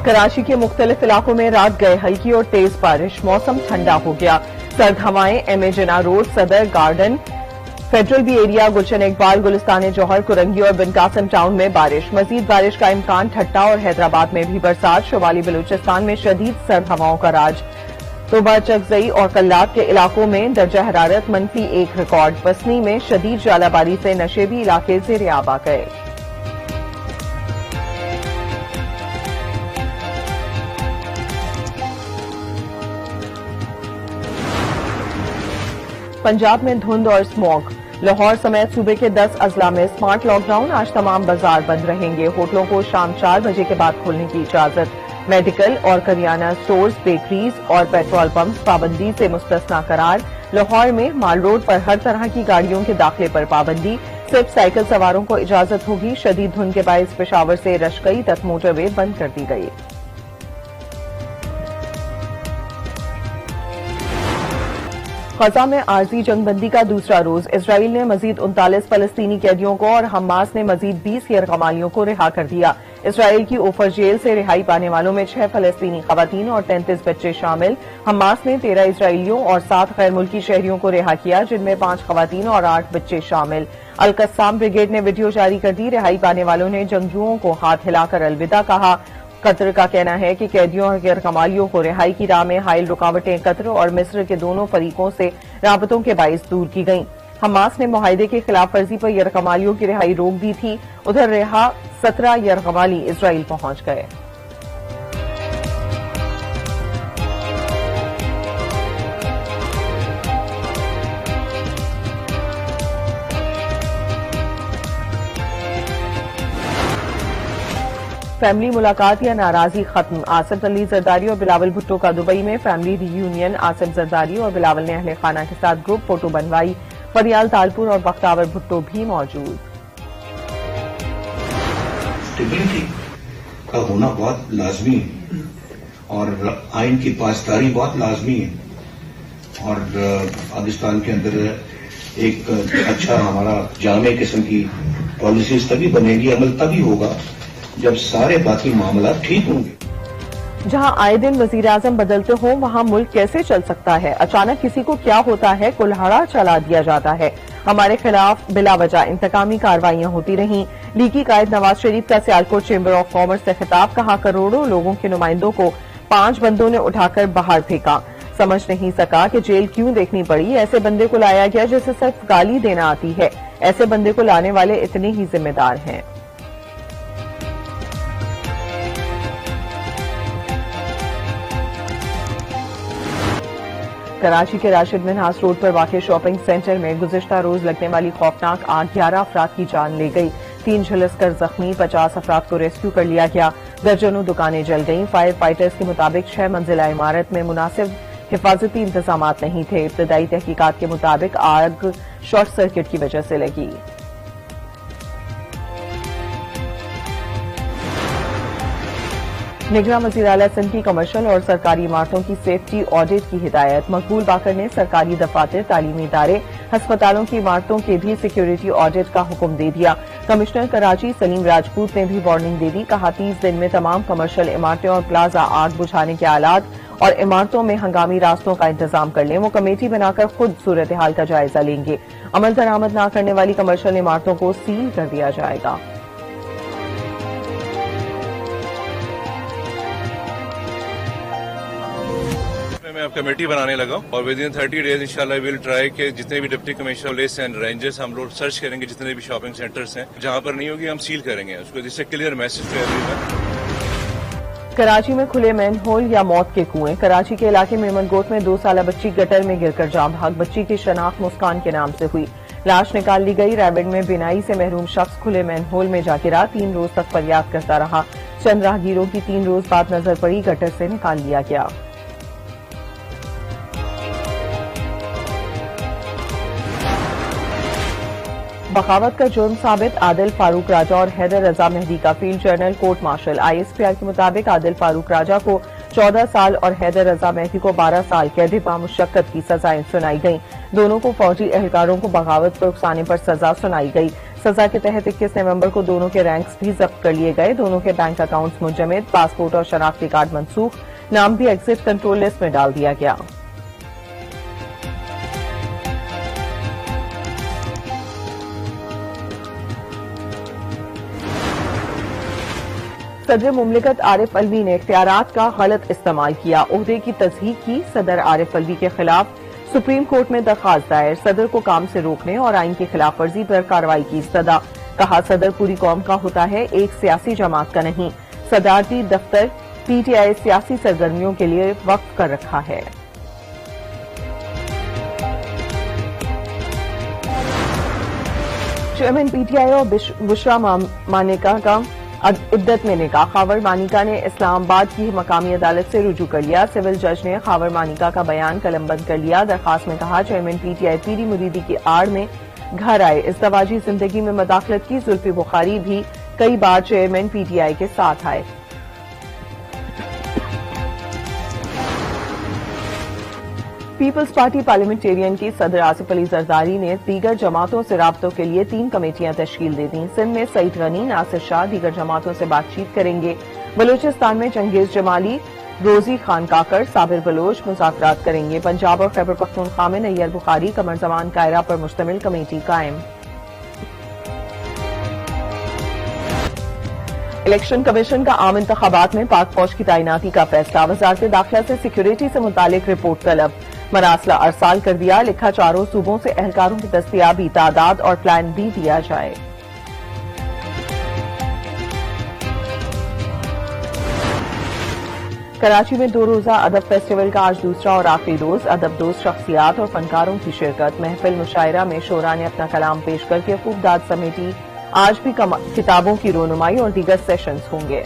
کراچی کے مختلف علاقوں میں رات گئے ہلکی اور تیز بارش، موسم ٹھنڈا ہو گیا۔ سرد ہوائیں، ایم اے جناح روڈ، صدر garden, federal be area, Gulshan Iqbal, گلستان جوہر، کرنگی اور بن قاسم ٹاؤن میں بارش، مزید بارش کا امکان۔ ٹھٹہ اور حیدرآباد میں بھی برسات، شمالی بلوچستان میں شدید سرد ہواؤں کا راج۔ توبہ چکزئی اور کلات کے علاقوں میں درجہ حرارت -1 ریکارڈ۔ بسنی میں شدید ژالہ باری سے نشیبی علاقے زیر آب آ گئے۔ پنجاب میں دھند اور اسموگ، لاہور سمیت صوبے کے 10 اضلاع میں اسمارٹ لاک ڈاؤن، آج تمام بازار بند رہیں گے، ہوٹلوں کو شام 4 بجے کے بعد کھولنے کی اجازت، میڈیکل اور کریانہ سٹورز، بیکریز اور پیٹرول پمپس پابندی سے مستثنی قرار۔ لاہور میں مال روڈ پر ہر طرح کی گاڑیوں کے داخلے پر پابندی، صرف سائیکل سواروں کو اجازت ہوگی۔ شدید دھند کے باعث پشاور سے رشکئی تک موٹر وے بند کر دی گئی۔ غزہ میں عارضی جنگ بندی کا دوسرا روز، اسرائیل نے مزید 39 فلسطینی قیدیوں کو اور حماس نے مزید 20 یرغمالیوں کو رہا کر دیا۔ اسرائیل کی اوفر جیل سے رہائی پانے والوں میں 6 فلسطینی خواتین اور 33 بچے شامل۔ حماس نے 13 اسرائیلیوں اور 7 غیر ملکی شہریوں کو رہا کیا، جن میں 5 خواتین اور 8 بچے شامل۔ القسام بریگیڈ نے ویڈیو جاری کر دی، رہائی پانے والوں نے جنگجوؤں کو ہاتھ ہلا کر الوداع کہا۔ قطر کا کہنا ہے کہ قیدیوں اور یرغمالیوں کو رہائی کی راہ میں حائل رکاوٹیں قطر اور مصر کے دونوں فریقوں سے رابطوں کے باعث دور کی گئیں۔ حماس نے معاہدے کی خلاف ورزی پر یرغمالیوں کی رہائی روک دی تھی، ادھر رہا 17 یرغمالی اسرائیل پہنچ گئے۔ فیملی ملاقات یا ناراضی ختم، آصف علی زرداری اور بلاول بھٹو کا دبئی میں فیملی ری یونین، آصف زرداری اور بلاول نے اہل خانہ کے ساتھ گروپ فوٹو بنوائی، فریال تالپور اور بختاور بھٹو بھی موجود۔ اسٹیبلٹی کا ہونا بہت لازمی ہے اور آئین کی پاسداری بہت لازمی ہے، اور پاکستان کے اندر ایک اچھا ہمارا جامع قسم کی پالیسیز تبھی بنے گی، عمل تبھی ہوگا جب سارے باقی معاملات ٹھیک ہوں گے۔ جہاں آئے دن وزیر اعظم بدلتے ہوں وہاں ملک کیسے چل سکتا ہے؟ اچانک کسی کو کیا ہوتا ہے، کلہاڑا چلا دیا جاتا ہے۔ ہمارے خلاف بلا وجہ انتقامی کارروائیاں ہوتی رہیں۔ لیگی قائد نواز شریف کا سیالکوٹ چیمبر آف کامرس سے خطاب، کہا کروڑوں لوگوں کے نمائندوں کو 5 بندوں نے اٹھا کر باہر پھینکا، سمجھ نہیں سکا کہ جیل کیوں دیکھنی پڑی۔ ایسے بندے کو لایا گیا جسے صرف گالی دینا آتی ہے، ایسے بندے کو لانے والے اتنے ہی ذمہ دار ہیں۔ کراچی کے راشد منہاس روڈ پر واقع شاپنگ سینٹر میں گزشتہ روز لگنے والی خوفناک آگ 11 افراد کی جان لے گئی، 3 جھلس کر زخمی، 50 افراد کو ریسکیو کر لیا گیا، درجنوں دکانیں جل گئیں۔ فائر فائٹرز کے مطابق 6 منزلہ عمارت میں مناسب حفاظتی انتظامات نہیں تھے۔ ابتدائی تحقیقات کے مطابق آگ شارٹ سرکٹ کی وجہ سے لگی۔ نگراں وزیر اعلیٰ سندھ کی کمرشل اور سرکاری عمارتوں کی سیفٹی آڈٹ کی ہدایت، مقبول باقر نے سرکاری دفاتر، تعلیمی ادارے، ہسپتالوں کی عمارتوں کے بھی سیکیورٹی آڈٹ کا حکم دے دیا۔ کمشنر کراچی سلیم راجپوت نے بھی وارننگ دے دی، کہا 30 دن میں تمام کمرشل عمارتیں اور پلازا آگ بجھانے کے آلات اور عمارتوں میں ہنگامی راستوں کا انتظام کر لیں۔ وہ کمیٹی بنا کر خود صورتحال کا جائزہ لیں گے۔ عمل درآمد نہ کرنے والی کمرشل عمارتوں کو سیل کر دیا جائے گا۔ میں اب کمیٹی بنانے لگا اور ود ان 30 days انشاءاللہ ویل ٹرائی کہ جتنے بھی deputy commissioner police and rangers ہم لوگ سرچ کریں گے، جتنے بھی شاپنگ سینٹرز ہیں جہاں پر نہیں ہوگی ہم سیل کریں گے اس کو، جس سے clear message to everyone. Karachi میں کھلے مین ہول یا موت کے کنویں، کراچی کے علاقے میمن گوٹ میں 2 سالہ بچی گٹر میں گر کر جاں بحق، بچی کی شناخت مسکان کے نام سے ہوئی، لاش نکال لی گئی۔ ریبڈ میں بینائی سے محروم شخص کھلے مین ہول میں جا گرا، 3 روز تک فریاد کرتا رہا، چند راہگیروں کی 3 روز بعد نظر پڑی، گٹر سے نکال لیا گیا۔ بغاوت کا جرم ثابت، عادل فاروق راجہ اور حیدر رضا مہدی کا field general court martial. I S P R کے مطابق عادل فاروق راجہ کو 14 سال اور حیدر رضا مہدی کو 12 سال قید بامشقت کی سزائیں سنائی گئیں۔ دونوں کو فوجی اہلکاروں کو بغاوت پر اکسانے پر سزا سنائی گئی۔ سزا کے تحت 21 نومبر کو دونوں کے رینکس بھی ضبط کر لیے گئے. دونوں کے بینک اکاؤنٹس منجمد، پاسپورٹ اور شناختی کارڈ منسوخ، نام بھی ایگزٹ کنٹرول لسٹ میں ڈال دیا گیا. صدر مملکت عارف الوی نے اختیارات کا غلط استعمال کیا، عہدے کی تصحیح کی. صدر عارف الوی کے خلاف سپریم کورٹ میں درخواست دائر، صدر کو کام سے روکنے اور آئین کی خلاف ورزی پر کارروائی کی استدعا. کہا صدر پوری قوم کا ہوتا ہے، ایک سیاسی جماعت کا نہیں. صدارتی دفتر پی ٹی آئی سیاسی سرگرمیوں کے لیے وقف کر رکھا ہے. چیئرمین پی ٹی آئی اور بشرا مانیکا کا عدت میں نکاح. خاور مانیکا نے اسلام آباد کی مقامی عدالت سے رجوع کر لیا. سول جج نے خاور مانیکا کا بیان قلم بند کر لیا. درخواست میں کہا چیئرمین پی ٹی آئی پیری مریدی کی آڑ میں گھر آئے، ازدواجی زندگی میں مداخلت کی. زلفی بخاری بھی کئی بار چیئرمین پی ٹی آئی کے ساتھ آئے. پیپلز پارٹی پارلیمنٹیرین کی صدر آصف علی زرداری نے دیگر جماعتوں سے رابطوں کے لیے 3 کمیٹیاں تشکیل دے دیں. سندھ میں سعید غنی، ناصر شاہ دیگر جماعتوں سے بات چیت کریں گے. بلوچستان میں چنگیز جمالی، روزی خان کاکڑ، صابر بلوچ مذاکرات کریں گے. پنجاب اور خیبر پختونخوا میں نیّر بخاری، قمر زمان کائرہ پر مشتمل کمیٹی قائم. الیکشن کمیشن کا عام انتخابات میں پاک فوج کی تعیناتی کا فیصلہ. وزارت داخلہ سے سیکیورٹی سے متعلق رپورٹ طلب. مراسلہ ارسال کر دیا. لکھا چاروں صوبوں سے اہلکاروں کی دستیابی، تعداد اور پلان بھی دیا جائے. کراچی میں 2 روزہ ادب فیسٹیول کا آج دوسرا اور آخری روز. ادب دوست شخصیات اور فنکاروں کی شرکت. محفل مشاعرہ میں شعراء نے اپنا کلام پیش کر کے خوب داد سمیٹی. آج بھی کتابوں کی رونمائی اور دیگر سیشنز ہوں گے.